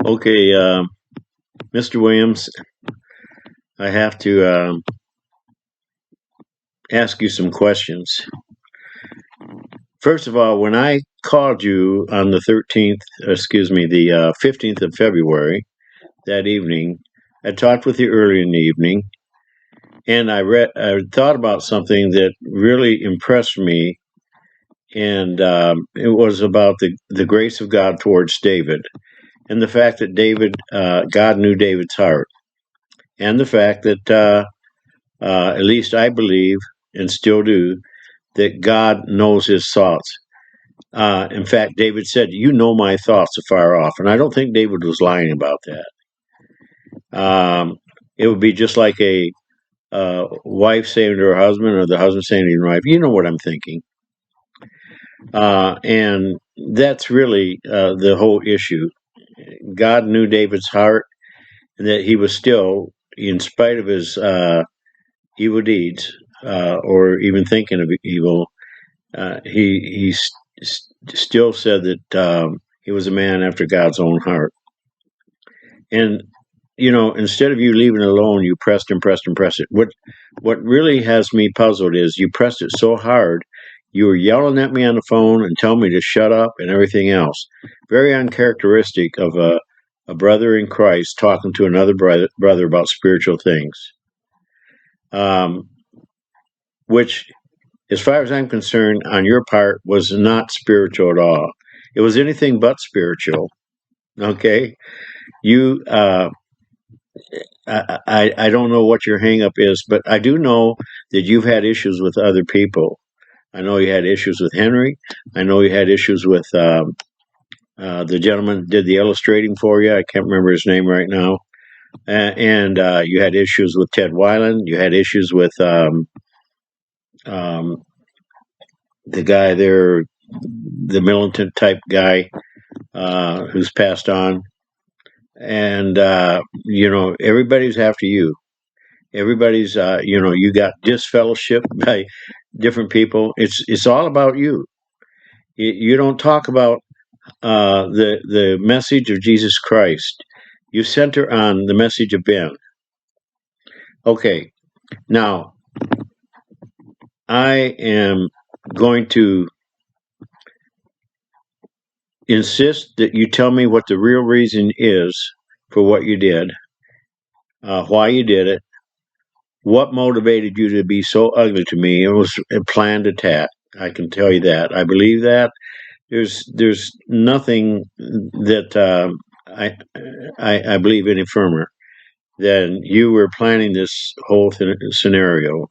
Okay, Mr. Williams, I have to ask you some questions. First of all, when I called you on the 13th, excuse me, the 15th of February, that evening, I talked with you early in the evening, and I thought about something that really impressed me, and it was about the grace of God towards David, and the fact that God knew David's heart, and the fact that, at least I believe and still do, that God knows his thoughts. In fact, David said, "You know my thoughts afar off," and I don't think David was lying about that. It would be just like a wife saying to her husband, or the husband saying to your wife, "You know what I'm thinking," and that's really the whole issue. God knew David's heart, and that he was still, in spite of his evil deeds, or even thinking of evil, he still said that he was a man after God's own heart. And instead of you leaving it alone, you pressed and pressed and pressed it. What really has me puzzled is you pressed it so hard. You were yelling at me on the phone and telling me to shut up and everything else. Very uncharacteristic of a brother in Christ talking to another brother about spiritual things. Which, as far as I'm concerned, on your part, was not spiritual at all. It was anything but spiritual. Okay, you. I don't know what your hangup is, but I do know that you've had issues with other people. I know you had issues with Henry. I know you had issues with the gentleman did the illustrating for you. I can't remember his name right now. And you had issues with Ted Weiland. You had issues with um, the guy there, the militant type guy who's passed on. And everybody's after you. Everybody's you got disfellowship by different people. It's all about you. You don't talk about the message of Jesus Christ. You center on the message of Ben. Okay, now I am going to insist that you tell me what the real reason is for what you did, why you did it, what motivated you to be so ugly to me. It was a planned attack. I can tell you that. I believe that. There's nothing that I believe any firmer than you were planning this whole scenario.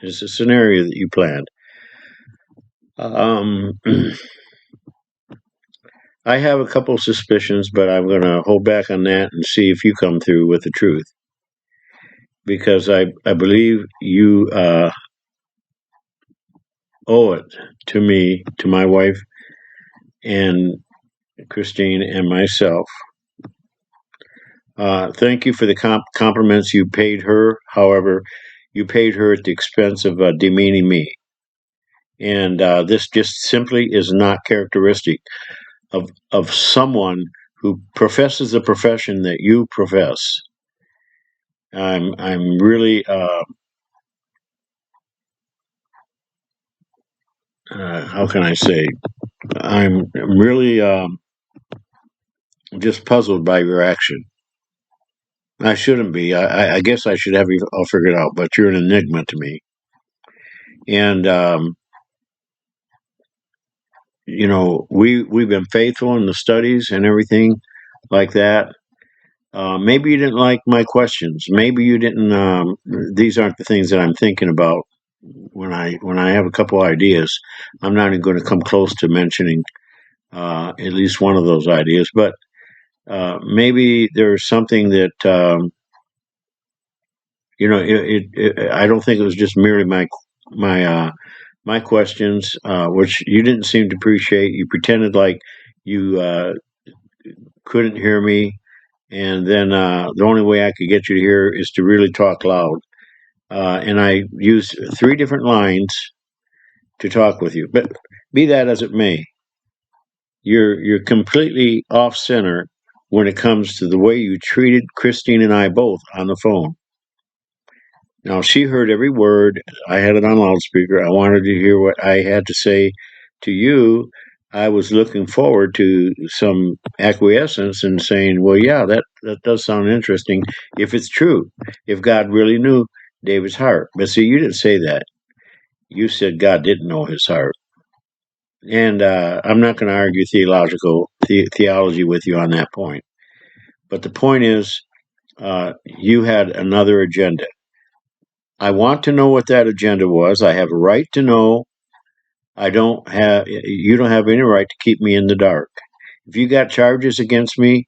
It's a scenario that you planned. Um, I have a couple suspicions, but I'm going to hold back on that and see if you come through with the truth, because I believe you owe it to me, to my wife, and Christine and myself. Thank you for the compliments you paid her. However, you paid her at the expense of demeaning me. And this just simply is not characteristic of someone who professes the profession that you profess. I'm really how can I say, I'm really just puzzled by your action. I shouldn't be. I guess I should have you all figured out, but you're an enigma to me. And we've been faithful in the studies and everything like that. Maybe you didn't like my questions. Maybe you didn't. These aren't the things that I'm thinking about when I have a couple ideas. I'm not even going to come close to mentioning at least one of those ideas. But maybe there's something that I don't think it was just merely my my questions, which you didn't seem to appreciate. You pretended like you couldn't hear me, and then the only way I could get you to hear is to really talk loud. And I used three different lines to talk with you. But be that as it may, you're completely off center when it comes to the way you treated Christine and I both on the phone. Now, she heard every word. I had it on loudspeaker. I wanted to hear what I had to say to you. I was looking forward to some acquiescence and saying, well, yeah, that does sound interesting if it's true, if God really knew David's heart. But see, you didn't say that. You said God didn't know his heart. And I'm not going to argue theology with you on that point. But the point is, you had another agenda. I want to know what that agenda was. I have a right to know. You don't have any right to keep me in the dark. If you got charges against me,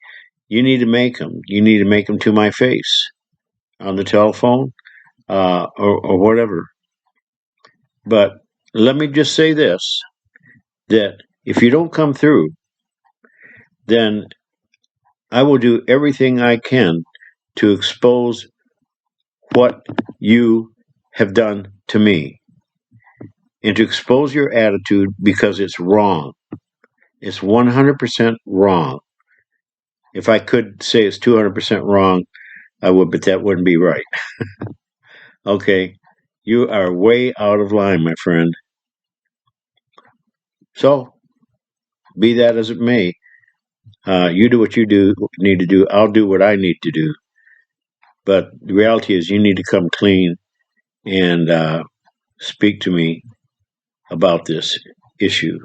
you need to make them. You need to make them to my face on the telephone or whatever. But let me just say this, that if you don't come through, then I will do everything I can to expose what you have done to me and to expose your attitude because it's wrong. It's 100% wrong. If I could say it's 200% wrong, I would, but that wouldn't be right. Okay, you are way out of line, my friend. So, be that as it may, you do what you need to do. I'll do what I need to do. But the reality is, you need to come clean and speak to me about this issue.